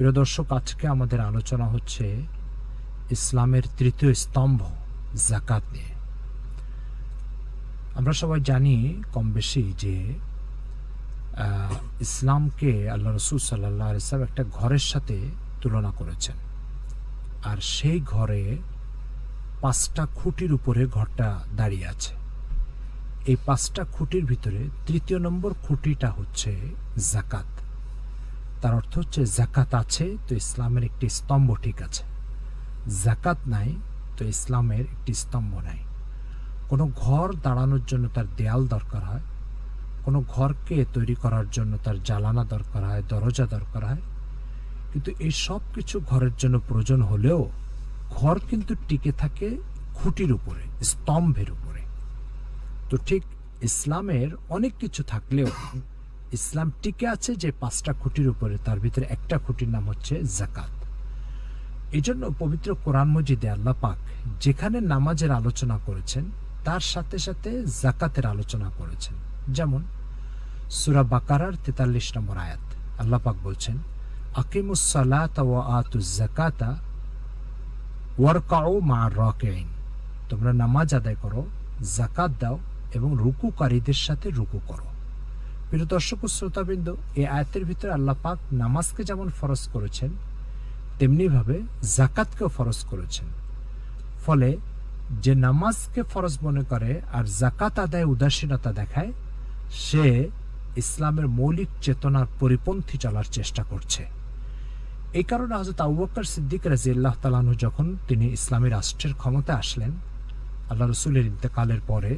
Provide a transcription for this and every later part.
প্রিয় দর্শক, আজকে আমাদের আলোচনা হচ্ছে ইসলামের তৃতীয় স্তম্ভ যাকাত নিয়ে। আমরা সবাই জানি কম বেশি যে ইসলামকে আল্লাহ রসুল সাল্লাল্লাহু আলাইহি ওয়াসাল্লাম একটা ঘরের সাথে তুলনা করেছেন, আর সেই ঘরে 5টা খুঁটির উপরে ঘরটা দাঁড়িয়ে আছে। এই 5টা খুঁটির ভিতরে তৃতীয় নম্বর খুঁটিটা হচ্ছে যাকাত। তার অর্থ হচ্ছে যাকাত আছে তো ইসলামের একটি স্তম্ভ ঠিক আছে, যাকাত নাই তো ইসলামের একটি স্তম্ভ নাই। কোনো ঘর দাঁড়ানোর জন্য তার দেয়াল দরকার হয়, কোনো ঘরকে তৈরি করার জন্য তার জানালা দরকার হয়, দরজা দরকার হয়, কিন্তু এই সব কিছু ঘরের জন্য প্রয়োজন হলেও ঘর কিন্তু টিকে থাকে খুঁটির উপরে, স্তম্ভের উপরে। তো ঠিক ইসলামের অনেক কিছু থাকলেও ইসলাম টিকে আছে যে 5টা খুঁটির উপরে, তার ভিতরে একটা খুঁটির নাম হচ্ছে যাকাত। এই জন্য পবিত্র কোরআন মজিদে আল্লাহ পাক যেখানে নামাজের আলোচনা করেছেন তার সাথে সাথে যাকাতের আলোচনা করেছেন। যেমন সূরা বাকারার 43 নম্বর আয়াত, আল্লাহ পাক বলছেন, আকিমুস সালাতা ওয়া আতুজ যাকাতা ওয়ারকাউ মা'আর রাকিঈন। তোমরা নামাজ আদায় করো, যাকাত দাও এবং রুকুকারীদের সাথে রুকু করো। প্রিয় দর্শক ও শ্রোতাবৃন্দ, এই আয়াতের ভিতরে আল্লাহ পাক নামাজকে যেমন ফরজ করেছেন তেমনিভাবে যাকাতকেও ফরজ করেছেন। ফলে যে নামাজকে ফরজ মনে করে আর যাকাত আদায়ে উদাসীনতা দেখায় সে ইসলামের মৌলিক চেতনার পরিপন্থী চলার চেষ্টা করছে। এই কারণে হযরত আবু বকর সিদ্দিক রাদিয়াল্লাহু তাআলা আনহু যখন তিনি ইসলামী রাষ্ট্রের ক্ষমতায় আসলেন আল্লাহ রাসূলের ইন্তেকালের পরে,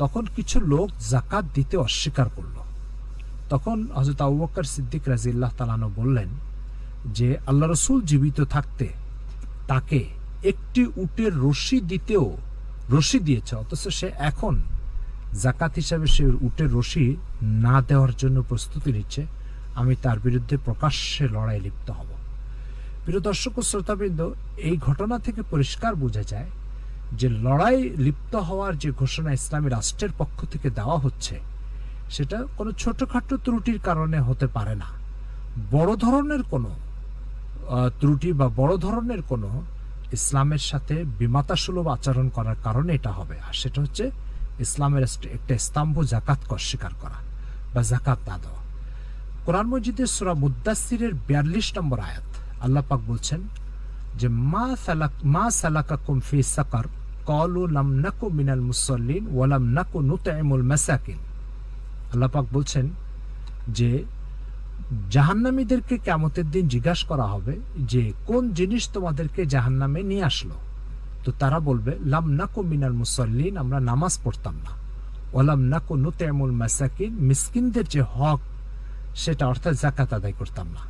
তখন কিছু লোক যাকাত দিতে অস্বীকার করল। তখন হযরত আবু বকর সিদ্দিক রাদিয়াল্লাহু তাআলা আনহু বললেন যে আল্লাহ রসুল জীবিত থাকতে তাকে একটি উটের রশি দিতেও রশি দিয়েছে, অথচ সে এখন যাকাত হিসাবে সে উটের রশি না দেওয়ার জন্য প্রস্তুতি নিচ্ছে। আমি তার বিরুদ্ধে প্রকাশ্যে লড়াই লিপ্ত হব। প্রিয় দর্শক ও শ্রোতাবৃন্দ, এই ঘটনা থেকে পরিষ্কার বোঝা যায় যে লড়াই লিপ্ত হওয়ার যে ঘোষণা ইসলামী রাষ্ট্রের পক্ষ থেকে দেওয়া হচ্ছে সেটা কোনো ছোটখাটো ত্রুটির কারণে হতে পারে না। বড় ধরনের কোনো ত্রুটি বা বড় ধরনের কোনো ইসলামের সাথে বিমাতাসুলভ আচরণ করার কারণে এটা হবে, আর সেটা হচ্ছে ইসলামের একটা স্তম্ভ যাকাতকে অস্বীকার করা বা যাকাত না দেওয়া। কোরআন মজিদের সূরা মুদ্দাসসিরের 42 নম্বর আয়াত, আল্লাহ পাক বলছেন যে মা সালাকাকুম ফি সাকার ক্বালু লাম নাকু মিনাল মুসাল্লিন ওয়া লাম নাকু নুতঈমুল মাসাকিন। আল্লাহ পাক বলছেন যে জাহান্নামীদেরকে কিয়ামতের দিন জিজ্ঞাসা করা হবে যে কোন জিনিস তোমাদেরকে জাহান্নামে নিয়ে আসলো, তো তারা বলবে লাম নাকু মিনাল মুসাল্লিন, আমরা নামাজ পড়তাম না, ওয়া লাম নাকু নুতঈমুল মাসাকিন, মিসকিনদের যে হক সেটা অর্থাৎ যাকাত আদায় করতাম না।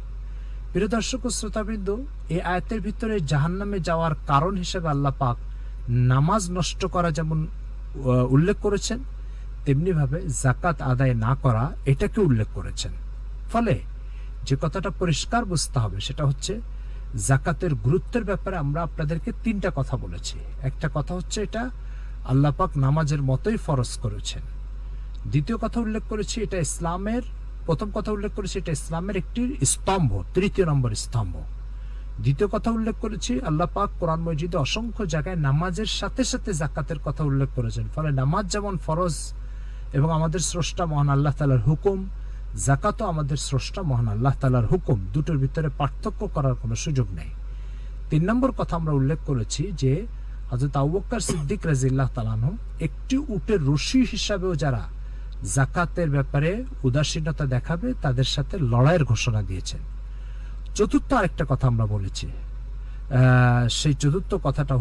প্রিয় দর্শক ও শ্রোতাবৃন্দ, এই আয়াতের ভিতরে জাহান্নামে যাওয়ার কারণ হিসেবে আল্লাহ পাক নামাজ নষ্ট করা যেমন উল্লেখ করেছেন, তেমনিভাবে যাকাত আদায় না করা এটাকে উল্লেখ করেছেন। ফলে যে কথাটা পরিষ্কার বুঝতে হবে সেটা হচ্ছে যাকাতের গুরুত্বের ব্যাপারে আমরা আপনাদেরকে 3টা কথা বলেছি। একটা কথা হচ্ছে এটা আল্লাহ পাক নামাজের মতোই ফরজ করেছেন। দ্বিতীয় কথা উল্লেখ করেছি এটা ইসলামের, প্রথম কথা উল্লেখ করেছি এটা ইসলামের একটি স্তম্ভ, তৃতীয় নম্বর স্তম্ভ। দ্বিতীয় কথা উল্লেখ করেছি আল্লাহ পাক কোরআন মজিদে অসংখ্য জায়গায় নামাজের সাথে সাথে যাকাতের কথা উল্লেখ করেছেন। ফলে নামাজ যেমন ফরজ এবং আমাদের স্রষ্টা মহান আল্লাহ তাআলার হুকুম, যাকাতও আমাদের স্রষ্টা মহান আল্লাহ তাআলার হুকুম, দুটোর ভিতরে পার্থক্য করার কোনো সুযোগ নেই। 3 নম্বর কথা আমরা উল্লেখ করেছি যে হযরত আবু বকর সিদ্দিক রাদিয়াল্লাহু তাআলা আনহু একটি উটের রশি হিসাবেও যারা যাকাতের ব্যাপারে উদাসীনতা দেখাবে তাদের সাথে লড়াইয়ের ঘোষণা দিয়েছেন। চতুর্থ আরেকটা কথা আমরা বলেছি, সেই চতুর্থ কথাটা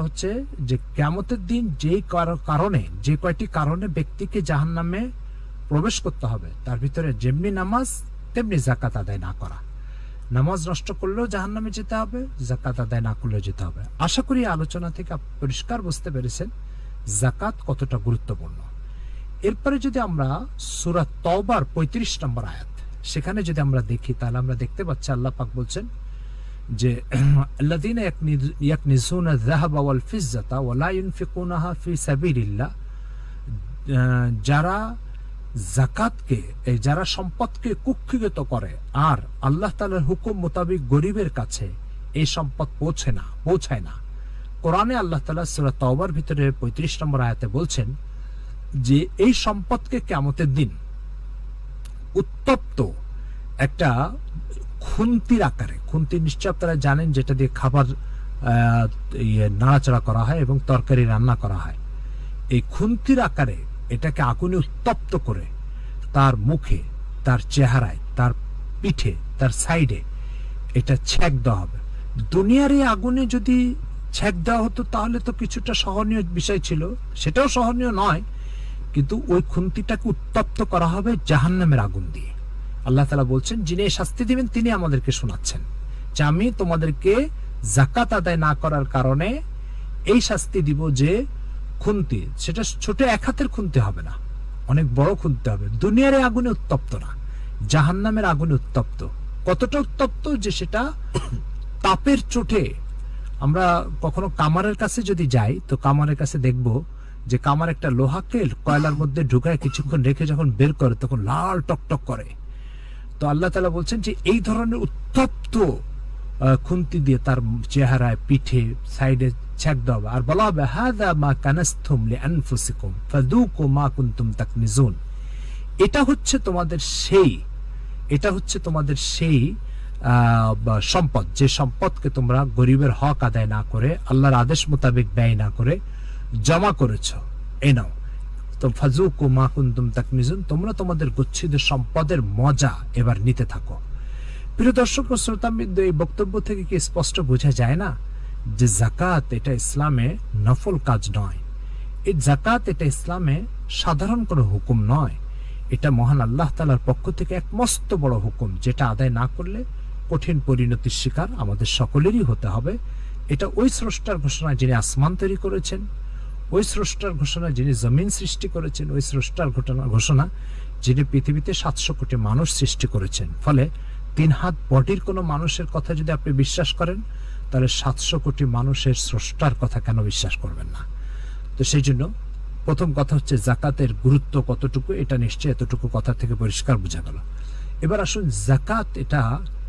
হচ্ছে যে কিয়ামতের দিন যে কয়টি কারণে ব্যক্তিকে জাহান্নামে প্রবেশ করতে হবে তার ভিতরে যেমনি নামাজ তেমনি যাকাত আদায় না করা। নামাজ নষ্ট করলেও জাহান্নামে যেতে হবে, যাকাত আদায় না করলেও যেতে হবে। আশা করি আলোচনা থেকে পরিষ্কার বুঝতে পেরেছেন যাকাত কতটা গুরুত্বপূর্ণ। এরপরে যদি আমরা সূরা তাওবার 35 নম্বর আয়াত সেখানে যদি আমরা দেখি তাহলে আমরা দেখতে পাচ্ছি আল্লাহ পাক বলছেন যে আল্লাযীনা ইয়াকনিজুনা আয-যাহাবা ওয়াল ফিজ্জাতা ওয়া লা ইউনফিকুনাহা ফি সাবিলিল্লাহ, যারা জাকাতকে, এই যারা সম্পদকে কুক্ষিগত করে আর আল্লাহ তাআলার হুকুম মোতাবেক গরিবের কাছে এই সম্পদ পৌঁছায় না। কোরআনে আল্লাহ তাআলা সূরা তাওবার ভিতরে 35 নম্বর আয়াতে বলছেন যে এই সম্পদকে কিয়ামতের দিন উত্তপ্ত একটা খুন্তির আকারে, খুন্তি নিশ্চয় আপনারা জানেন যেটা দিয়ে খাবার নাড়াচাড়া করা হয় এবং তরকারি রান্না করা হয়, এই খুন্তির আকারে এটাকে আগুনে উত্তপ্ত করে তার মুখে, তার চেহারায়, তার পিঠে, তার সাইডে এটা ছেক দেওয়া হবে। দুনিয়ার এই আগুনে যদি ছেক দেওয়া হতো তাহলে তো কিছুটা সহনীয় বিষয় ছিল, সেটাও সহনীয় নয়, কিন্তু ওই খুন্তিটাকে উত্তপ্ত করা হবে জাহান্নামের আগুন দিয়ে। আল্লাহ তাআলা বলছেন যিনি এই শাস্তি দিবেন তিনি আমাদেরকে শোনাচ্ছেন যে আমি তোমাদেরকে যাকাত আদায় না করার কারণে এই শাস্তি দিব, যে খুন্তি সেটা ছোট এক হাতের খুন্তি হবে না, অনেক বড় খুন্তি হবে, দুনিয়ার আগুনে উত্তপ্ত না, জাহান্নামের আগুনে উত্তপ্ত। কতটা উত্তপ্ত যে সেটা তাপের চোটে, আমরা কখনো কামারের কাছে যদি যাই তো কামারের কাছে দেখব যে কামার একটা লোহাকে কয়লার মধ্যে ঢুকায় কিছুক্ষণ রেখে যখন বের করে তখন লাল টকটক করে। তো আল্লাহ তাআলা বলছেন যে এই ধরনের উত্তপ্ত খুন্তি দিয়ে তার চেহারায়, পিঠে, সাইডে ছেক দেওয়া আর বলা হবে হাযা মা কানাসতুম লিআনফুসিকুম ফাযুকু মা কুনতুম তাকনিজুন। এটা হচ্ছে তোমাদের সেই সম্পদ, যে সম্পদকে তোমরা গরিবের হক আদায় না করে, আল্লাহর আদেশ মোতাবেক ব্যয় না করে জমা করেছো, এই নাও তো ফাযুকু মা কুনতুম তাকনিজুন, তোমরা তোমাদের গচ্ছিত সম্পদের মজা এবার নিতে থাকো। প্রিয় দর্শক ও শ্রোতাবৃন্দ, এই বক্তব্য থেকে কি স্পষ্ট বোঝা যায় না যে যাকাত এটা ইসলামে নফল কাজ নয়, এই যাকাত এটা ইসলামে সাধারণ কোনো হুকুম নয়, এটা মহান আল্লাহ তাআলার পক্ষ থেকে এক মস্ত বড় হুকুম, যেটা আদায় না করলে কঠিন পরিণতির শিকার আমাদের সকলেরই হতে হবে। এটা ওই স্রষ্টার ঘোষণা যিনি আসমান তৈরি করেছেন, ওই স্রষ্টার ঘোষণা যিনি জমিন সৃষ্টি করেছেন, ওই স্রষ্টার ঘোষণা যিনি পৃথিবীতে 700 কোটি মানুষ সৃষ্টি করেছেন। ফলে 3 হাত বডির কোনো মানুষের কথা যদি আপনি বিশ্বাস করেন তাহলে 700 কোটি মানুষের স্রষ্টার কথা কেন বিশ্বাস করবেন না? তো সেই জন্য প্রথম কথা হচ্ছে যাকাতের গুরুত্ব কতটুকু, এটা নিশ্চয়ই এতটুকু কথা থেকে পরিষ্কার বোঝা গেল। এবার আসুন যাকাত এটা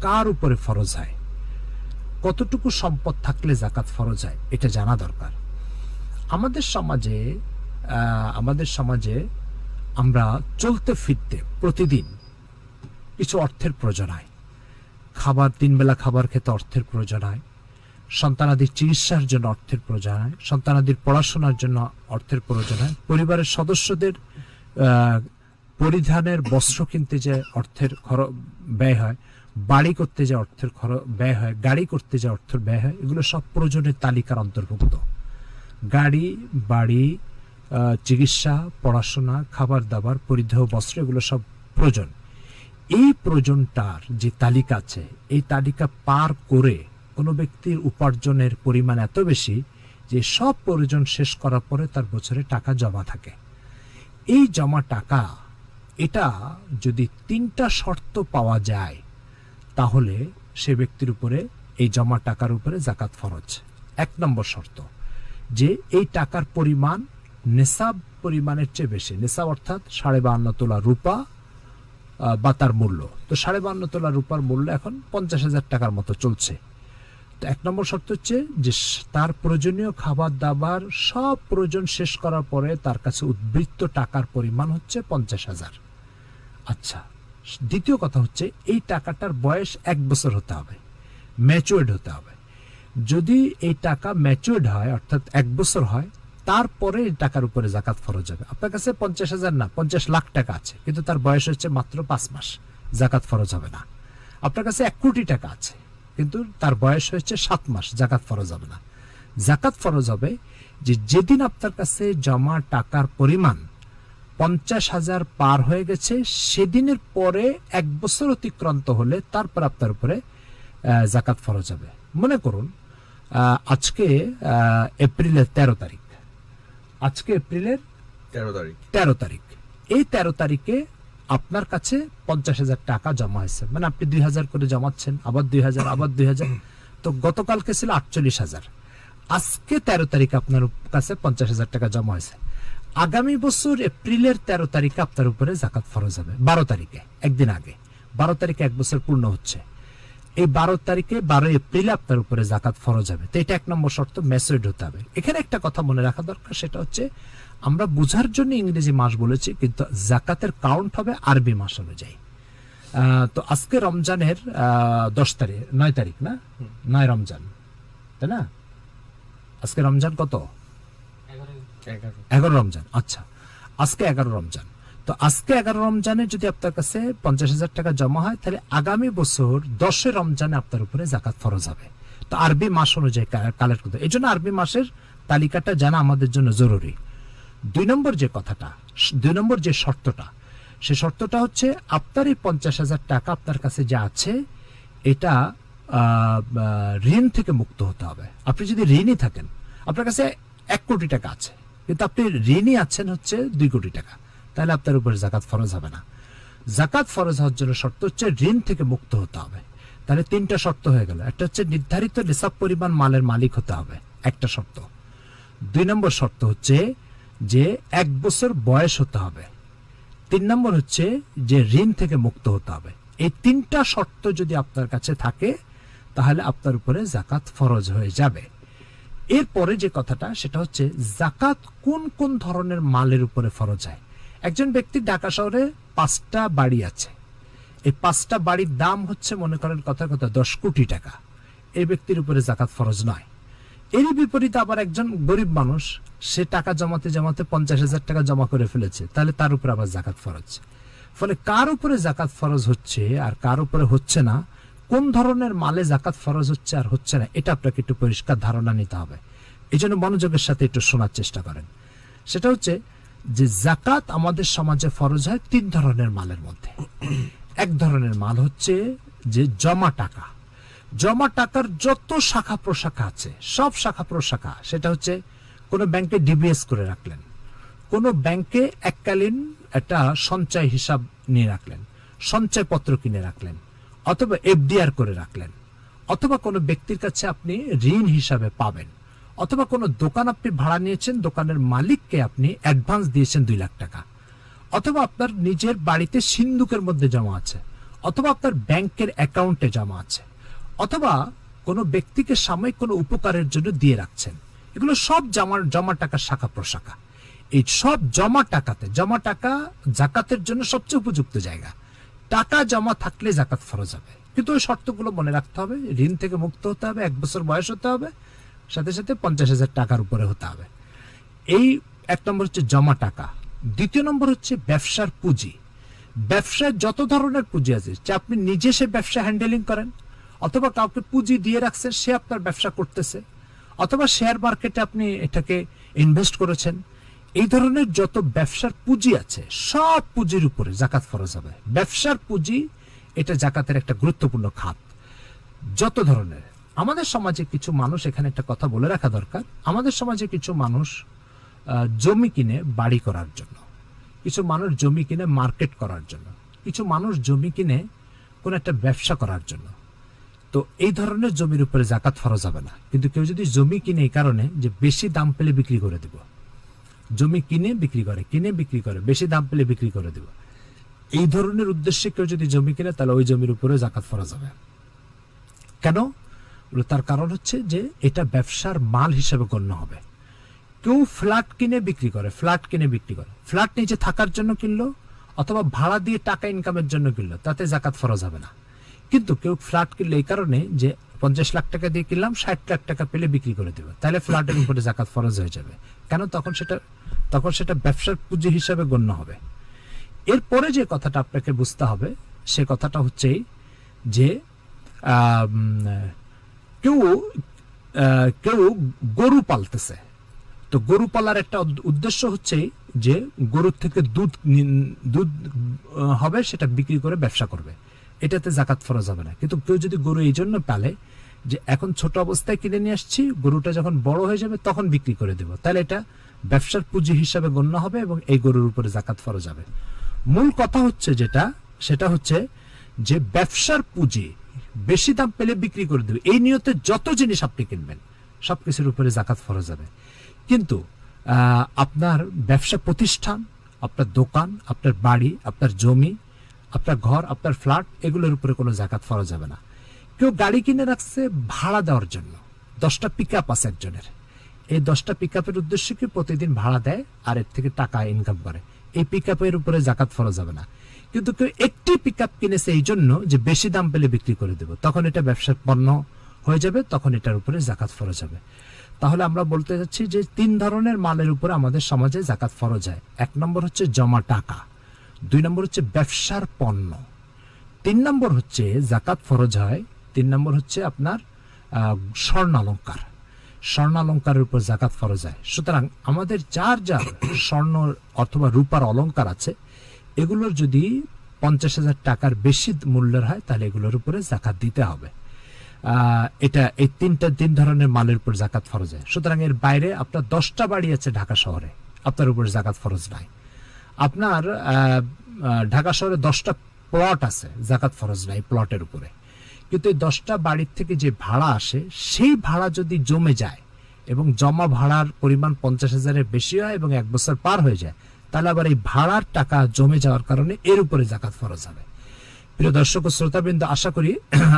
কার উপরে ফরজ হয়, কতটুকু সম্পদ থাকলে যাকাত ফরজ হয় এটা জানা দরকার। আমাদের সমাজে আমরা চলতে ফিরতে প্রতিদিন কিছু অর্থের প্রয়োজন হয়, 3 বেলা খাবার খেতে অর্থের প্রয়োজন হয়, সন্তানাদির চিকিৎসার জন্য অর্থের প্রয়োজন হয়, সন্তানাদির পড়াশোনার জন্য অর্থের প্রয়োজন হয়, পরিবারের সদস্যদের পরিধানের বস্ত্র কিনতে যে অর্থের ব্যয় হয়, বাড়ি করতে যে অর্থের ব্যয় হয়, গাড়ি করতে যে অর্থের ব্যয় হয়, এগুলো সব প্রয়োজনের তালিকার অন্তর্ভুক্ত। গাড়ি, বাড়ি, চিকিৎসা, পড়াশোনা, খাবার দাবার, পরিধেয় বস্ত্র, এগুলো সব প্রয়োজন। এই প্রয়োজনটার যে তালিকা আছে, এই তালিকা পার করে কোনো ব্যক্তির উপার্জনের পরিমাণ এত বেশি যে সব প্রয়োজন শেষ করার পরে তার বছরে টাকা জমা থাকে। এই জমা টাকা, এটা যদি 3টা শর্ত পাওয়া যায় তাহলে সে ব্যক্তির উপরে, এই জমা টাকার উপরে যাকাত ফরজ। 1 নম্বর শর্ত যে এই টাকার পরিমাণ নিসাব পরিমাণের চেয়ে বেশি। নিসাব অর্থাৎ 52.5 তোলা রূপা বা তার মূল্য। তো 52.5 তোলা রূপার মূল্য এখন 50,000 টাকার মতো চলছে। তো 1 নম্বর শর্ত হচ্ছে যে তার প্রয়োজনীয় খাবার দাবার সব প্রয়োজন শেষ করার পরে তার কাছে উদ্বৃত্ত টাকার পরিমাণ হচ্ছে 50,000। আচ্ছা, দ্বিতীয় কথা হচ্ছে এই টাকাটার বয়স 1 বছর হতে হবে, ম্যাচুয়ার্ড হতে হবে। যদি এই টাকা ম্যাচুয়ার্ড হয় অর্থাৎ 1 বছর হয়, তারপরে এই টাকার উপরে যাকাত ফরজ হবে। আপনার কাছে 50,000 না 50 লাখ টাকা আছে, কিন্তু তার বয়স হচ্ছে মাত্র 5 মাস, যাকাত ফরজ হবে না। আপনার কাছে 1 কোটি টাকা আছে, কিন্তু তার বয়স হচ্ছে 7 মাস, যাকাত ফরজ হবে না। যাকাত ফরজ হবে যে যেদিন আপনার কাছে জমা টাকার পরিমাণ 50,000 পার হয়ে গেছে, সেদিনের পরে 1 বছর অতিক্রান্ত হলে তারপর আপনার উপরে যাকাত ফরজ হবে। মনে করুন আজকে এপ্রিলের 13 তারিখ, আজকে এপ্রিলের 13 তারিখ, এই 13 তারিখে আপনার কাছে 50,000 টাকা জমা হয়েছে, মানে আপনি 2,000 করে জমাচ্ছেন, আবার 2,000, আবার 2,000, তো গতকালকে ছিল 48,000, আজকে 13 তারিখ আপনার কাছে 50,000 টাকা জমা হয়েছে। আগামী বছর এপ্রিলের 13 তারিখে আপনার উপরে জাকাত ফরজ হবে, 12 তারিখে, একদিন আগে 12 তারিখে 1 বছর পূর্ণ হচ্ছে। এই 12 তারিখে 12 এপ্রিলে আপনার উপরে জাকাত ফরজ হবে। তো এটা 1 নম্বর শর্ত, ম্যাচুরিড হতে হবে। এখানে একটা কথা মনে রাখা দরকার, সেটা হচ্ছে আমরা বোঝার জন্য ইংরেজি মাস বলেছি, কিন্তু জাকাতের কাউন্ট হবে আরবি মাস অনুযায়ী। তো আজকে রমজানের 10 তারিখ, 9 তারিখ না, 9 রমজান, তাই না? আজকে রমজান কত? 11 রমজান। আচ্ছা, আজকে 11 রমজান। তো আজকে 11 রমজানে যদি আপনার কাছে 50,000 টাকা জমা হয়, তাহলে আগামী বছর 10 রমজানে আপনার উপরে জাকাত ফরজ হবে। তো আরবি মাস অনুযায়ী কালেক্ট করতে, এই জন্য আরবি মাসের তালিকাটা জানা আমাদের জন্য জরুরি। 2 নম্বর যে কথাটা, 2 নম্বর যে শর্তটা, সে শর্তটা হচ্ছে আপনার এই 50,000 টাকা আপনার কাছে যা আছে, এটা ঋণ থেকে মুক্ত হতে হবে। আপনি যদি ঋণই থাকেন, আপনার কাছে 1 কোটি টাকা আছে, কিন্তু আপনি ঋণই আছেন হচ্ছে 2 কোটি টাকা, তাহলে আপনার উপরে জাকাত ফরজ হবে না। জাকাত ফরজ হওয়ার জন্য শর্ত হচ্ছে ঋণ থেকে মুক্ত হতে হবে। তাহলে 3টা শর্ত হয়ে গেল। একটা হচ্ছে নির্ধারিত নিসাব পরিমাণ মালের মালিক হতে হবে, একটা শর্ত। 2 নম্বর শর্ত হচ্ছে যে 1 বছর বয়স হতে হবে। 3 নম্বর হচ্ছে যে ঋণ থেকে মুক্ত হতে হবে। এই 3টা শর্ত যদি আপনার কাছে থাকে, তাহলে আপনার উপরে জাকাত ফরজ হয়ে যাবে। এরপরে যে কথাটা, সেটা হচ্ছে জাকাত কোন কোন ধরনের মালের উপরে ফরজ হয়। একজন ব্যক্তি ঢাকা শহরে 5টা বাড়ি আছে, এই 5টা বাড়ির দাম হচ্ছে, মনে করেন কথা 10 কোটি টাকা, এই ব্যক্তির উপরে জাকাত ফরজ নয়। এরই বিপরীতে আবার একজন গরিব মানুষ, সে টাকা জমাতে জমাতে 50,000 টাকা জমা করে ফেলেছে, তাহলে তার উপরে আবার জাকাত ফরজ। ফলে কার উপরে জাকাত ফরজ হচ্ছে আর কার উপরে হচ্ছে না, কোন ধরনের মালে জাকাত ফরজ হচ্ছে আর হচ্ছে না, এটা আপনাকে একটু পরিষ্কার ধারণা নিতে হবে। এই জন্য মনোযোগের সাথে একটু শোনার চেষ্টা করেন। সেটা হচ্ছে যে জাকাত আমাদের সমাজে ফরজ হয় 3 ধরনের মালের মধ্যে। এক ধরনের মাল হচ্ছে যে জমা টাকা। জমা টাকার যত শাখা প্রশাখা আছে, সব শাখা প্রশাখা, সেটা হচ্ছে কোনো ব্যাংকে ডিবিএস করে রাখলেন, কোনো ব্যাংকে এককালীন একটা সঞ্চয় হিসাব নিয়ে রাখলেন, সঞ্চয় পত্র কিনে রাখলেন, অথবা এফডিআর করে রাখলেন, অথবা কোনো ব্যক্তির কাছে আপনি ঋণ হিসাবে পাবেন, অথবা কোনো দোকান আপনি ভাড়া নিয়েছেন, দোকানের মালিককে আপনি অ্যাডভান্স দিয়েছেন 2 লাখ টাকা, অথবা আপনার নিজের বাড়িতে সিন্দুকের মধ্যে জমা আছে, অথবা আপনার ব্যাংকের অ্যাকাউন্টে জমা আছে, অথবা কোনো ব্যক্তিকে সাময়িক কোনো উপকারের জন্য দিয়ে রাখছেন। এগুলো সব জমা টাকার শাখা প্রশাখা। এই সব জমা টাকাতে, জমা টাকা জাকাতের জন্য সবচেয়ে উপযুক্ত জায়গা। টাকা জমা থাকলে জাকাত ফরজ হবে, কিন্তু ওই শর্তগুলো মনে রাখতে হবে। ঋণ থেকে মুক্ত হতে হবে, 1 বছর বয়স হতে হবে, সাথে সাথে 50,000 টাকার উপরে হতে হবে। এই 1 নম্বর হচ্ছে জমা টাকা। 2 নম্বর হচ্ছে ব্যবসার পুঁজি। ব্যবসায় যত ধরনের পুঁজি আছে, যে আপনি নিজে সে ব্যবসা হ্যান্ডেলিং করেন, অথবা কাউকে পুঁজি দিয়ে রাখছেন, সে আপনার ব্যবসা করতেছে, অথবা শেয়ার মার্কেটে আপনি এটাকে ইনভেস্ট করেছেন, এই ধরনের যত ব্যবসার পুঁজি আছে, সব পুঁজির উপরে জাকাত ফরজ হবে। ব্যবসার পুঁজি এটা জাকাতের একটা গুরুত্বপূর্ণ খাত। যত ধরনের, আমাদের সমাজে কিছু মানুষ, এখানে একটা কথা বলে রাখা দরকার, আমাদের সমাজে কিছু মানুষ জমি কিনে বাড়ি করার জন্য, কিছু মানুষ জমি কিনে মার্কেট করার জন্য, কিছু মানুষ জমি কিনে কোন একটা ব্যবসা করার জন্য। তো এই ধরনের জমির উপরে জাকাত ফরজ হবে না। কিন্তু কেউ যদি জমি কিনে এই কারণে যে বেশি দাম পেলে বিক্রি করে দেব, জমি কিনে বিক্রি করে বেশি দাম পেলে বিক্রি করে দেব, এই ধরনের উদ্দেশ্যে কেউ যদি জমি কিনে, তাহলে ওই জমির উপরে জাকাত ফরজ হবে। কেন? তার কারণ হচ্ছে যে এটা ব্যবসার মাল হিসেবে গণ্য হবে। কেউ ফ্ল্যাট কিনে বিক্রি করে, ফ্ল্যাট নিচে থাকার জন্য কিনলো, অথবা ভাড়া দিয়ে টাকা ইনকামের জন্য কিনলো, তাতে জাকাত ফরজ হবে না। কিন্তু কেউ ফ্ল্যাট কিনলো এই কারণে যে 50 লাখ টাকা দিয়ে কিনলাম, 60 লাখ টাকা পেলে বিক্রি করে দেবে, তাহলে ফ্ল্যাটের উপরে জাকাত ফরজ হয়ে যাবে। কেন? তখন সেটা ব্যবসার পুঁজি হিসাবে গণ্য হবে। এরপরে যে কথাটা আপনাকে বুঝতে হবে, সে কথাটা হচ্ছে যে কেউ গরু পালতেছে। তো গরু পালার একটা উদ্দেশ্য হচ্ছে যে গরুর থেকে দুধ হবে, সেটা বিক্রি করে ব্যবসা করবে, এটাতে জাকাত ফরজ হবে না। কিন্তু কেউ যদি গরু এই জন্য পালে যে এখন ছোট অবস্থায় কিনে নিয়ে আসছি, গরুটা যখন বড় হয়ে যাবে তখন বিক্রি করে দেব, তাহলে এটা ব্যবসার পুঁজি হিসাবে গণ্য হবে এবং এই গরুর উপরে জাকাত ফরজ হবে। মূল কথা হচ্ছে সেটা হচ্ছে যে ব্যবসার পুঁজি বেশি দাম পেলে বিক্রি করে দেবে, এই নিয়তে যত জিনিস আপনি কিনবেন সবকিছুর উপরে জাকাত ফরজ হবে। কিন্তু আপনার ব্যবসা প্রতিষ্ঠান, আপনার দোকান, আপনার বাড়ি, আপনার জমি, আপনার ঘর, আপনার ফ্ল্যাট, এগুলোর উপরে কোনো জাকাত ফরজ হবে না। কেউ গাড়ি কিনে রাখছে ভাড়া দেওয়ার জন্য, 10টা পিক আপ আছে একজনের, এই 10টা পিক আপের উদ্দেশ্যে কি প্রতিদিন ভাড়া দেয় আর এর থেকে টাকা ইনকাম করে, এই পিক আপের উপরে জাকাত ফরজ হবে না। কিন্তু কেউ একটি পিক আপ কিনেছে এই জন্য যে বেশি দাম পেলে বিক্রি করে দেব, তখন এটা ব্যবসার পণ্য হয়ে যাবে, তখন এটার উপরে জাকাত ফরজ হবে। তাহলে আমরা বলতে যাচ্ছি যে 3 ধরনের মালের উপরে আমাদের সমাজে জাকাত ফরজ হয়। 1 নম্বর হচ্ছে জমা টাকা, 2 নম্বর হচ্ছে ব্যবসার পণ্য, 3 নম্বর হচ্ছে জাকাত ফরজ হয়, 3 নম্বর হচ্ছে আপনার স্বর্ণালঙ্কার, স্বর্ণালঙ্কারের উপর জাকাত ফরজ হয়। সুতরাং আমাদের যার যার স্বর্ণ অথবা রূপার অলঙ্কার আছে, এগুলোর যদি 50,000 টাকার বেশি মূল্যের হয় তাহলে এগুলোর উপরে জাকাত দিতে হবে। এটা এই 3 ধরনের মালের উপর জাকাত ফরজ হয়। সুতরাং এর বাইরে আপনার 10টা বাড়ি আছে ঢাকা শহরে, আপনার উপর জাকাত ফরজ নাই। আপনার ঢাকা শহরে 10টা প্লট আছে, জাকাত ফরজ নাই প্লটের উপরে। কিন্তু এই 10টা বাড়ির থেকে যে ভাড়া আসে, সেই ভাড়া যদি জমে যায় এবং জমা ভাড়ার পরিমাণ 50,000-এর বেশি হয় এবং 1 বছর পার হয়ে যায়, তাহলে আবার এই ভাড়ার টাকা জমে যাওয়ার কারণে এর উপরে জাকাত ফরজ হবে। প্রিয় দর্শক ও শ্রোতাবৃন্দ, আশা করি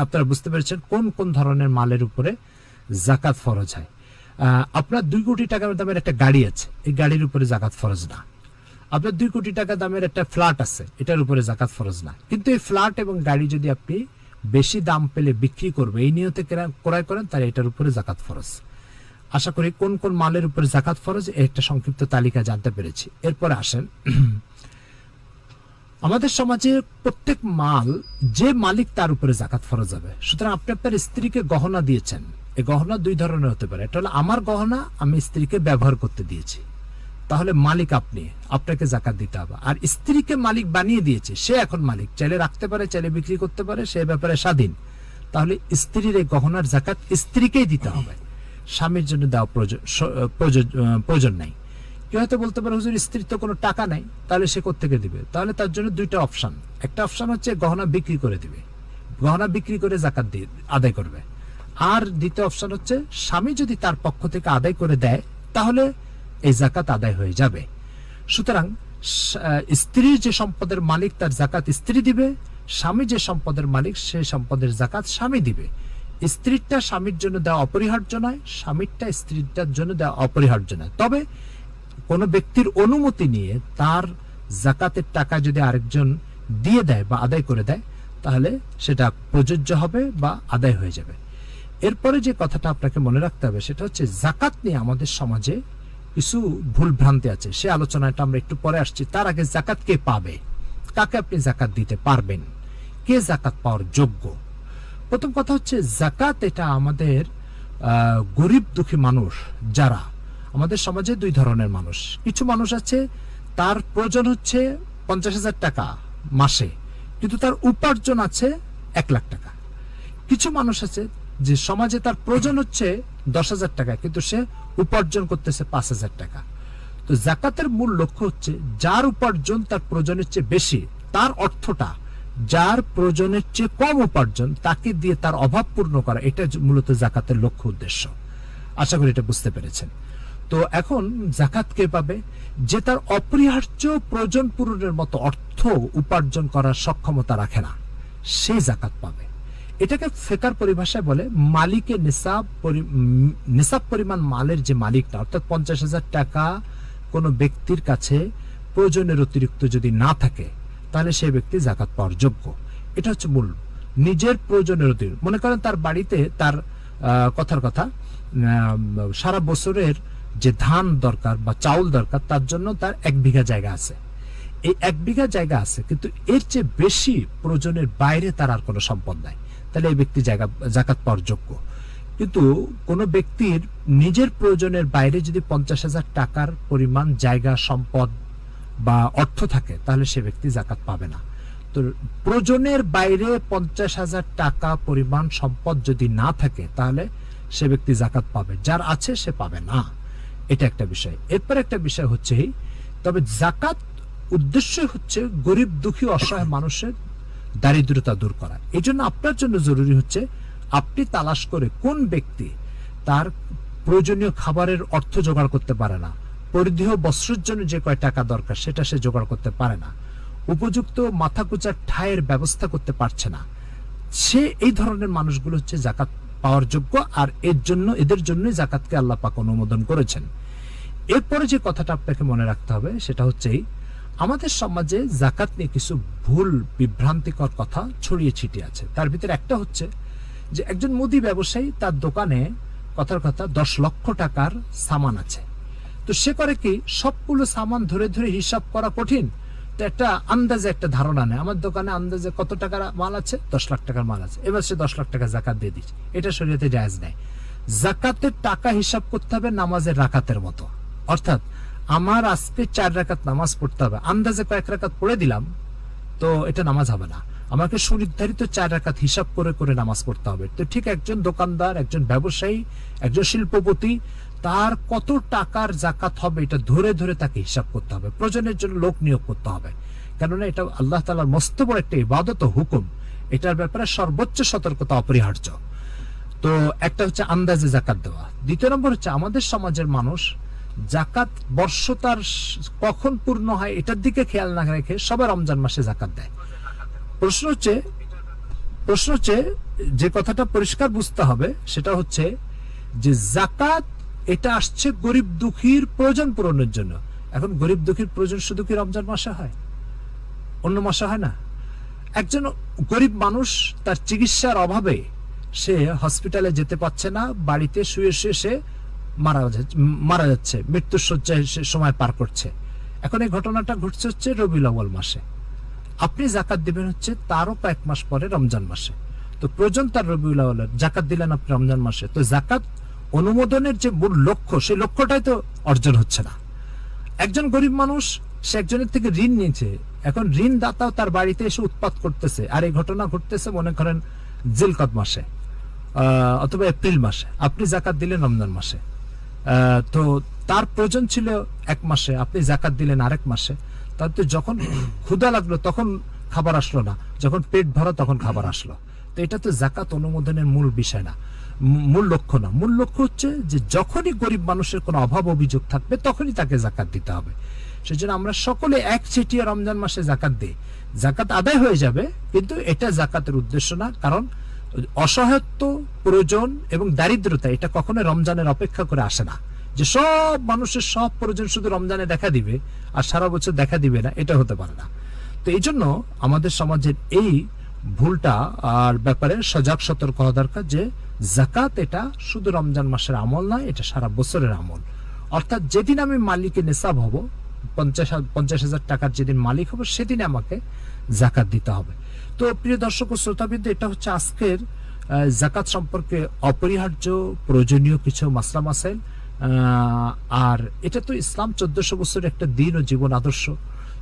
আপনারা বুঝতে পেরেছেন কোন কোন ধরনের মালের উপরে জাকাত ফরজ হয়। আপনার 2 কোটি টাকা দামের একটা গাড়ি আছে, এই গাড়ির উপরে জাকাত ফরজ না। আপনার 2 কোটি টাকা দামের একটা ফ্ল্যাট আছে, এটার উপরে জাকাত ফরজ না। কিন্তু এই ফ্ল্যাট এবং গাড়ি যদি আপনি বেশি দাম পেলে বিক্রি করবে এই নিয়তে ক্রয় করেন, তাহলে এটার উপরে জাকাত ফরজ। আশা করি কোন কোন মালের উপরে জাকাত ফরজ একটা সংক্ষিপ্ত তালিকা জানতে পেরেছি। এরপরে আসেন, আমাদের সমাজে প্রত্যেক মাল যে মালিক তার উপরে জাকাত ফরজ হবে। সুতরাং আপনি আপনার স্ত্রীকে গহনা দিয়েছেন, এই গহনা 2 ধরনের হতে পারে। এটা হলো আমার গহনা, আমি স্ত্রীকে ব্যবহার করতে দিয়েছি, তাহলে মালিক আপনি, আপনাকে জাকাত দিতে হবে। আর স্ত্রীকে মালিক বানিয়ে দিয়েছে, সে এখন মালিক, চাইলে রাখতে পারে, চাইলে বিক্রি করতে পারে, সে ব্যাপারে স্বাধীন, তাহলে স্ত্রীর এই গহনার জাকাত স্ত্রীকেই দিতে হবে, স্বামীর জন্য দেওয়া প্রয়োজন নাই। কেউ হয়তো বলতে পারে হুজুর স্ত্রীর তো কোনো টাকা নাই, তাহলে সে কোত্থেকে দিবে? তাহলে তার জন্য 2টা অপশন। একটা অপশন হচ্ছে গহনা বিক্রি করে দিবে, গহনা বিক্রি করে জাকাত দিয়ে আদায় করবে। আর দ্বিতীয় অপশন হচ্ছে স্বামী যদি তার পক্ষ থেকে আদায় করে দেয়, তাহলে এই জাকাত আদায় হয়ে যাবে। সুতরাং স্ত্রীর যে সম্পদের মালিক তার জাকাত স্ত্রী দিবে, স্বামী যে সম্পদের মালিক সেই সম্পদের জাকাত স্বামী দিবে। স্ত্রীরটা স্বামীর জন্য দেওয়া অপরিহার্য নয়, স্বামীরটা স্ত্রীরটার জন্য দেওয়া অপরিহার্য নয়। তবে কোন ব্যক্তির অনুমতি নিয়ে তার জাকাতের টাকা যদি আরেকজন দিয়ে দেয় বা আদায় করে দেয়, তাহলে সেটা প্রযোজ্য হবে বা আদায় হয়ে যাবে। এরপরে যে কথাটা আপনাকে মনে রাখতে হবে সেটা হচ্ছে জাকাত নিয়ে আমাদের সমাজে কিছু ভুল ভ্রান্তি আছে, সে আলোচনাটা আমরা একটু পরে আসছি। তার আগে জাকাত কে পাবে, কাকে আপনি জাকাত দিতে পারবেন, কে জাকাত পাওয়ার যোগ্য? প্রথম কথা হচ্ছে জাকাত এটা আমাদের গরিব দুঃখী মানুষ যারা, আমাদের সমাজে 2 ধরনের মানুষ। কিছু মানুষ আছে তার প্রয়োজন হচ্ছে 50,000 টাকা মাসে, কিন্তু তার উপার্জন আছে 1 লাখ টাকা। কিছু মানুষ আছে যে সমাজে তার প্রয়োজন হচ্ছে 10,000 টাকা, কিন্তু সে উপার্জন করতেছে 5,000 টাকা। তো জাকাতের মূল লক্ষ্য হচ্ছে যার উপার্জন তার প্রয়োজনের চেয়ে বেশি, তার অর্থটা যার প্রয়োজনের চেয়ে কম উপার্জন, তাকে দিয়ে তার অভাব পূর্ণ করা, এটা মূলত জাকাতের লক্ষ্য উদ্দেশ্য। আশা করি এটা বুঝতে পেরেছেন। তো এখন জাকাত কে পাবে? যে তার অপরিহার্য প্রয়োজন পূরণের মতো অর্থ উপার্জন করার সক্ষমতা রাখে না, সে জাকাত পাবে। এটাকে ফিকহের পরিভাষায় বলে মালিকে নিসাব পরিমাণ মালের যে মালিকটা, অর্থাৎ 50,000 টাকা কোনো ব্যক্তির কাছে প্রয়োজনের অতিরিক্ত যদি না থাকে, তাহলে সেই ব্যক্তি জাকাত পাওয়ার যোগ্য। এটা হচ্ছে মূল, নিজের প্রয়োজনের অতিরিক্ত। মনে করেন তার বাড়িতে তার কথার কথা সারা বছরের যে ধান দরকার বা চাউল দরকার, তার জন্য তার 1 বিঘা জায়গা আছে। এই 1 বিঘা জায়গা আছে, কিন্তু এর চেয়ে বেশি প্রয়োজনের বাইরে তার আর কোনো সম্পদ নাই, তাহলে এই ব্যক্তি জাকাত পাওয়ার যোগ্য। কিন্তু কোন ব্যক্তির নিজের প্রয়োজনের বাইরে যদি 50,000 টাকার পরিমাণ জায়গা, সম্পদ বা অর্থ থাকে, তাহলে সে ব্যক্তি জাকাত পাবে না। তো প্রয়োজনের বাইরে 50,000 টাকা পরিমাণ সম্পদ যদি না থাকে, তাহলে সে ব্যক্তি জাকাত পাবে, যার আছে সে পাবে না। এটা একটা বিষয়। এরপর একটা বিষয় হচ্ছে, তবে জাকাত উদ্দেশ্য হচ্ছে গরিব দুঃখী অসহায় মানুষের দারিদ্রতা দূর করা। এই জন্য আপনার জন্য জরুরি হচ্ছে আপনি তালাশ করে কোন ব্যক্তি তার প্রয়োজনীয় খাবারের অর্থ জোগাড় করতে পারে না, পরিধেয় বস্ত্রের জন্য যে কয় টাকা দরকার সেটা সে জোগাড় করতে পারে না, উপযুক্ত মাথা গোঁজার ঠাঁইয়ের ব্যবস্থা করতে পারছে না, সে এই ধরনের মানুষগুলো হচ্ছে জাকাত পাওয়ার যোগ্য। আর এদের জন্যই জাকাতকে আল্লাহ পাক অনুমোদন করেছেন। এরপরে যে কথাটা আপনাকে মনে রাখতে হবে সেটা হচ্ছে আমাদের সমাজে জাকাত নিয়ে কিছু ভুল বিভ্রান্তিকর কথা ছড়িয়ে ছিটিয়ে আছে। তার ভিতরে একটা হচ্ছে যে একজন মুদি ব্যবসায়ী, তার দোকানে কথার কথা 10 লক্ষ টাকার সামান আছে। তো সে করে কি, সবগুলো সামান ধরে ধরে হিসাব করা কঠিন, তো একটা আন্দাজে একটা ধারণা নেয়, আমার দোকানে আন্দাজে কত টাকার মাল আছে, 10 লাখ টাকার মাল আছে, এবার সে 10 লাখ টাকা জাকাত দিয়ে দিচ্ছে। এটা শরীয়তে জায়েজ নেই। জাকাতের টাকা হিসাব করতে হবে নামাজের রাকাতের মতো, অর্থাৎ আমার আজকে 4 রাকাত নামাজ পড়তে হবে, আন্দাজে কয়েক রাকাত পড়ে দিলাম, তো এটা নামাজ হবে না। আমাকে সুনির্ধারিত 4 রাকাত হিসাব করে করে নামাজ পড়তে হবে। তো ঠিক একজন দোকানদার, একজন ব্যবসায়ী, একজন শিল্পপতি, তার কত টাকার জাকাত হবে এটা ধরে ধরে তাকে হিসাব করতে হবে, প্রয়োজনের জন্য লোক নিয়োগ করতে হবে, কেননা এটা আল্লাহ তাআলার মস্ত বড় একটা ইবাদত ও হুকুম, এটার ব্যাপারে সর্বোচ্চ সতর্কতা অপরিহার্য। তো একটা হচ্ছে আন্দাজে জাকাত দেওয়া। দ্বিতীয় নম্বর হচ্ছে আমাদের সমাজের মানুষ জাকাত বর্ষ তার কখন পূর্ণ হয় এটার দিকে খেয়াল না রেখে সবাই রমজান মাসে জাকাত দেয়। প্রশ্ন হচ্ছে যে কথাটা পরিষ্কার বুঝতে হবে সেটা হচ্ছে যে জাকাত এটা আসছে গরিব দুঃখীর প্রয়োজন পূরণের জন্য। এখন গরিব দুঃখীর প্রয়োজন শুধু কি রমজান মাসে হয়? অন্য মাসে হয় না? একজন গরিব মানুষ তার চিকিৎসার অভাবে সে হসপিটালে যেতে পারছে না, বাড়িতে শুয়ে শুয়ে সে মারা যাচ্ছে, মৃত্যুর শয্যায় সে সময় পার করছে। এখন এই ঘটনাটা ঘটছে হচ্ছে রবিউল আউয়াল মাসে, আপনি জাকাত দিবেন হচ্ছে তারও কয়েক মাস পরে রমজান মাসে। তো প্রয়োজন তার রবিউল আউয়ালের, জাকাত দিলেন আপনি রমজান মাসে, তো জাকাত অনুমোদনের যে মূল লক্ষ্য সেই লক্ষ্যটাই তো অর্জন হচ্ছে না। একজন গরিব মানুষ সে একজনের থেকে ঋণ নিয়েছে, এখন ঋণ দাতাও তার বাড়িতে এসে উৎপাত করতেছে, আর এই ঘটনা ঘটতেছে মনে করেন জিলকদ মাসে অথবা এপ্রিল মাসে, আপনি জাকাত দিলেন রমজান মাসে, তো তার প্রয়োজন ছিল 1 মাসে, আপনি জাকাত দিলেন আরেক মাসে, তাতে যখন ক্ষুধা লাগলো তখন খাবার আসলো না, যখন পেট ভরা তখন খাবার আসলো। তো এটা তো জাকাত অনুমোদনের মূল বিষয় না, মূল লক্ষ্য না। মূল লক্ষ্য হচ্ছে যে যখনই গরিব মানুষের কোনো অভাব অভিযোগ থাকবে তখনই তাকে জাকাত দিতে হবে। সেজন্য আমরা সকলে একচেটিয়া রমজান মাসে জাকাত দিই, জাকাত আদায় হয়ে যাবে, কিন্তু এটা জাকাতের উদ্দেশ্য না। কারণ অসহায়ত্ব, প্রয়োজন এবং দারিদ্রতা এটা কখনো রমজানের অপেক্ষা করে আসে না, যে সব মানুষের সব প্রয়োজন শুধু রমজানে দেখা দিবে আর সারা বছর দেখা দিবে না, এটা হতে পারে না। তো এই জন্য আমাদের সমাজের এই ভুলটা আর ব্যাপারে সজাগ সতর্ক হওয়া দরকার, যে জাকাত এটা শুধু রমজান মাসের আমল নয়, এটা সারা বছরের আমল। অর্থাৎ যেদিন আমি মালিকে নিসাব হব, 50,000 টাকার যেদিন মালিক হব, সেদিন আমাকে জাকাত দিতে হবে। তো প্রিয় দর্শক ও শ্রোতাবৃন্দ, এটা হচ্ছে আজকের জাকাত সম্পর্কে অপরিহার্য প্রয়োজনীয় কিছু মাসলা মাসাইল। আর এটা তো ইসলাম 1400 বছরের একটা দিন ও জীবন আদর্শ,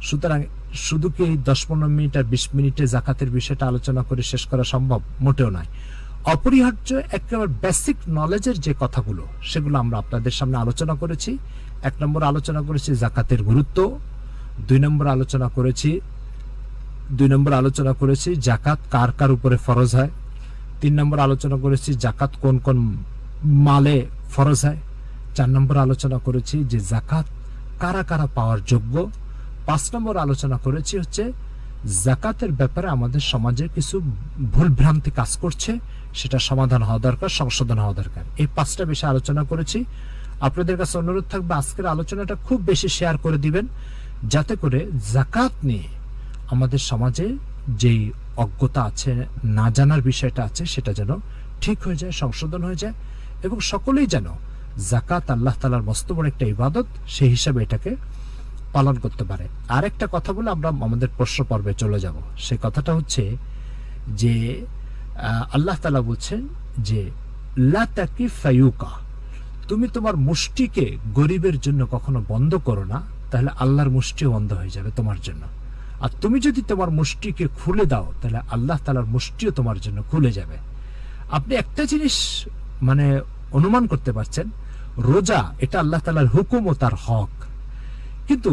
সুতরাং শুধু কি 10-15 মিনিট আর 20 মিনিটে জাকাতের বিষয়টা আলোচনা করে শেষ করা সম্ভব? মোটেও নয়। অপরিহার্য একেবারে বেসিক নলেজের যে কথাগুলো সেগুলো আমরা আপনাদের সামনে আলোচনা করেছি। 1 নম্বর আলোচনা করেছি জাকাতের গুরুত্ব, 2 নম্বর আলোচনা করেছি জাকাত কার কার উপরে ফরজ হয়, 3 নম্বর আলোচনা করেছি জাকাত কোন কোন মালে ফরজ হয়, 4 নম্বর আলোচনা করেছি যে জাকাত কারা কারা পাওয়ার যোগ্য, 5 নম্বর আলোচনা করেছি হচ্ছে জাকাতের ব্যাপারে আমাদের সমাজে কিছু ভুল ভ্রান্তি কাজ করছে, সেটা সমাধান হওয়া দরকার, সংশোধন হওয়া দরকার। এই 5টা বিষয়ে আলোচনা করেছি। আপনাদের কাছে অনুরোধ থাকবে আজকের আলোচনাটা খুব বেশি শেয়ার করে দিবেন, যাতে করে জাকাত নিয়ে আমাদের সমাজে যেই অজ্ঞতা আছে, না জানার বিষয়টা আছে, সেটা যেন ঠিক হয়ে যায়, সংশোধন হয়ে যায়, এবং সকলেই যেন জাকাত আল্লাহ তাআলার মস্ত বড় একটা ইবাদত, সেই হিসাবে এটাকে পালন করতে পারে। আর একটা কথা বলে আমরা আমাদের প্রশ্ন পর্বে চলে যাব। সেই কথাটা হচ্ছে যে আল্লাহ তাআলা বলছেন যে লা তাকি ফায়ুকা, তুমি তোমার মুষ্টিকে গরিবের জন্য কখনো বন্ধ করো না, তাহলে আল্লাহর মুষ্টিও বন্ধ হয়ে যাবে তোমার জন্য। আর তুমি যদি তোমার মুষ্টিকে খুলে দাও, তাহলে আল্লাহ তাআলার মুষ্টিও তোমার জন্য খুলে যাবে। আপনি একটা জিনিস মানে অনুমান করতে পারছেন, রোজা এটা আল্লাহ তাআলার হুকুম ও তার হক, কিন্তু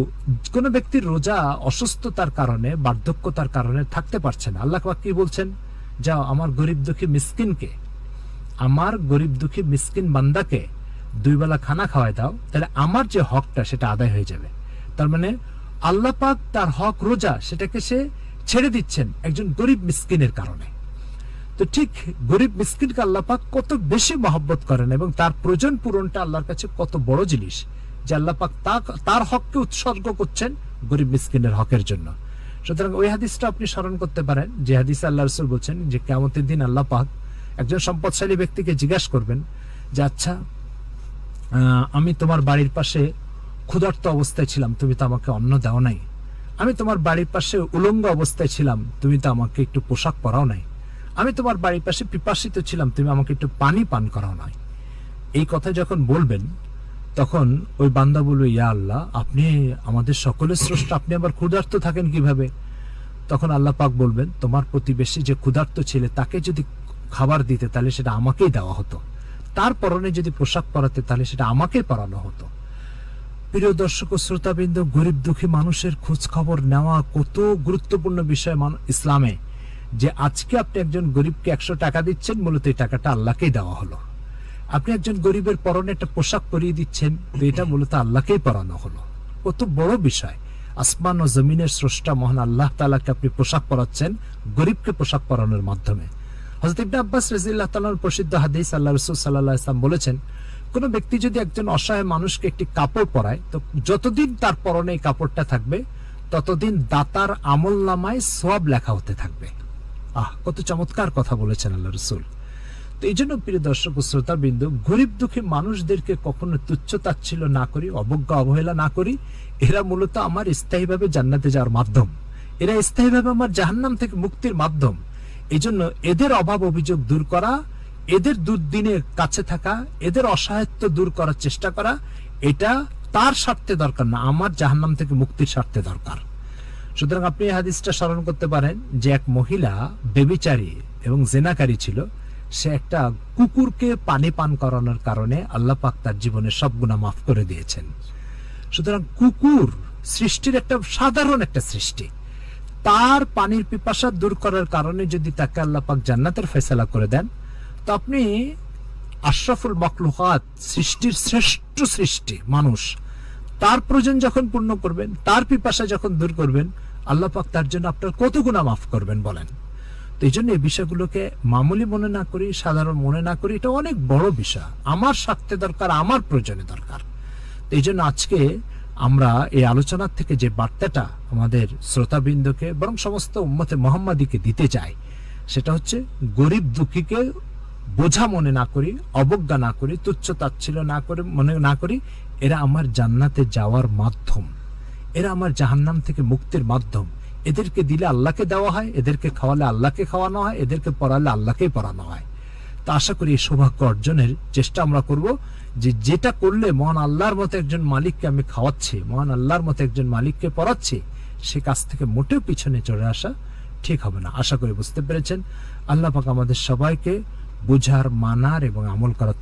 কোন ব্যক্তির রোজা অসুস্থতার কারণে, বার্ধক্যতার কারণে থাকতে পারছে না, আল্লাহ পাক কি বলছেন, যাও আমার গরিব দুঃখী মিসকিন বান্দাকে 2 বেলা খানা খাওয়ায় দাও, তাহলে আমার যে হকটা সেটা আদায় হয়ে যাবে। তার মানে আল্লাহ পাক তার হক রোজা সেটাকে সে ছেড়ে দিচ্ছেন একজন গরিব মিসকিনের কারণে। তো ঠিক গরিব মিসকিনকে আল্লাহ পাক কত বেশি মহব্বত করেন এবং তার প্রয়োজন পূরণটা আল্লাহর কাছে কত বড় জিনিস যে আল্লাহ পাক তার হককে উৎসর্গ করছেন গরিব মিসকিনের হকের জন্য। সুতরাং ওই হাদিসটা আপনি স্মরণ করতে পারেন যে হাদিসে আল্লাহ রাসূল বলছেন যে কিয়ামতের দিন আল্লাহ পাক একজন সম্পদশালী ব্যক্তিকে জিজ্ঞাসা করবেন যে আচ্ছা, আমি তোমার বাড়ির পাশে ক্ষুধার্ত অবস্থায় ছিলাম, তুমি তো আমাকে অন্ন দাও নাই। আমি তোমার বাড়ির পাশে উলঙ্গ অবস্থায় ছিলাম, তুমি তো আমাকে একটু পোশাক পরাও নাই। আমি তোমার বাড়ির পাশে পিপাসিত ছিলাম, তুমি আমাকে একটু পানি পান করাও নাই। এই কথা যখন বলবেন তখন ওই বান্দা বলবে, ইয়া আল্লাহ, আপনি আমাদের সকলের স্রষ্টা, আপনি আবার ক্ষুধার্ত থাকেন কিভাবে? তখন আল্লাহ পাক বলবেন, তোমার প্রতিবেশী যে ক্ষুধার্ত ছিল তাকে যদি খাবার দিতে তাহলে সেটা আমাকেই দেওয়া হতো, তার পরনে যদি পোশাক পরাতে তাহলে সেটা আমাকেই পরানো হতো। প্রিয় দর্শক ও শ্রোতাবৃন্দ, গরিব দুঃখী মানুষের খোঁজ খবর নেওয়া কত গুরুত্বপূর্ণ বিষয় ইসলামে, যে আজকে আপনি একজন গরিবকে 100 টাকা দিচ্ছেন, মূলত এই টাকাটা আল্লাহকেই দেওয়া হলো। আপনি একজন গরিবের পরনে একটা পোশাক পরিয়ে দিচ্ছেন, তো এটা মূলত আল্লাহকেই পরানো হলো। কত বড় বিষয়! আসমান ও জমিনের স্রষ্টা মহান আল্লাহ তাআলাকে আপনি পোশাক পরাচ্ছেন গরিবকে পোশাক পরানোর মাধ্যমে। হযরত ইবনে আব্বাস রাদিয়াল্লাহু তাআলার প্রসিদ্ধ হাদিস, আল্লাহ রাসূল সাল্লাল্লাহু আলাইহি ওয়াসাল্লাম বলেছেন, কোন ব্যক্তি যদি একজন অসহায় মানুষকে একটি কাপড় পরায়, তো যতদিন তার পরনে এই কাপড়টা থাকবে ততদিন দাতার আমলনামায় সওয়াব লেখা হতে থাকবে। কত চমৎকার কথা বলেছেন আল্লাহ রাসূল। তো এই জন্য প্রিয় দর্শক ও শ্রোতাবৃন্দ, গরিব দুঃখী মানুষদেরকে কখনো তুচ্ছ তাচ্ছিল্য না করি, অবজ্ঞা অবহেলা না করি। এরা মূলত আমার স্থায়ীভাবে জান্নাতে যাওয়ার মাধ্যম, এরা স্থায়ীভাবে আমার জাহান্নাম থেকে মুক্তির মাধ্যম। এই জন্য এদের অভাব অভিযোগ দূর করা, এদের দুর্দিনের কাছে থাকা, এদের অসহায়ত্ব দূর করার চেষ্টা করা, এটা তার স্বার্থে দরকার না, আমার জাহান্নাম থেকে মুক্তির স্বার্থে দরকার। সুতরাং আপনি এই হাদিসটা স্মরণ করতে পারেন যে এক মহিলা ব্যভিচারী এবং জেনাকারী ছিল। সে একটা কুকুরকে পানি পান করানোর কারণে আল্লাহ পাক তার জীবনের সব গুনাহ মাফ করে দিয়েছেন। সুতরাং কুকুর সৃষ্টির একটা সাধারণ একটা সৃষ্টি, তার পানির পিপাসা দূর করার কারণে যদি তাকে আল্লাহ পাক জান্নাতের ফয়সালা করে দেন, তো আপনি আশরাফুল মাখলুকাত, সৃষ্টির শ্রেষ্ঠ সৃষ্টি মানুষ, তার প্রয়োজন যখন পূর্ণ করবেন, তার পিপাসা যখন দূর করবেন, আল্লাহ পাক তার জন্য আপনার কত গুনাহ মাফ করবেন বলেন। তো এই জন্য এই বিষয়গুলোকে মামুলি মনে না করি, সাধারণ মনে না করি, এটা অনেক বড় বিষয়, আমার স্বার্থে দরকার, আমার প্রয়োজনে দরকার। তো এই জন্য আজকে আমরা এই আলোচনার থেকে যে বার্তাটা আমাদের শ্রোতাবৃন্দকে বরং সমস্ত উম্মতে মুহাম্মাদীকে দিতে চাই, সেটা হচ্ছে গরিব দুঃখীকে বোঝা মনে না করি, অবজ্ঞা না করি, তুচ্ছ তাচ্ছিল্য না করে মনে না করি। এরা আমার জান্নাতে যাওয়ার মাধ্যম, এরা আমার জাহান্নাম থেকে মুক্তির মাধ্যম। এদেরকে দিলে আল্লাহকে দেওয়া হয়, এদেরকে খাওয়ালে আল্লাহকে খাওয়ানো হয়, এদেরকে পড়ালে আল্লাহকেই পড়ানো হয়। তা আশা করি এই সৌভাগ্য অর্জনের চেষ্টা আমরা করব, যে যেটা করলে মহান আল্লাহর মতো একজন মালিককে আমি খাওয়াচ্ছি, মহান আল্লাহর মতো একজন মালিককে পড়াচ্ছি, সে কাজ থেকে মোটেও পিছনে চলে আসা ঠিক হবে না। আশা করি বুঝতে পেরেছেন। আল্লাহ পাক আমাদের সবাইকে বুঝার, মানার এবং আমল করার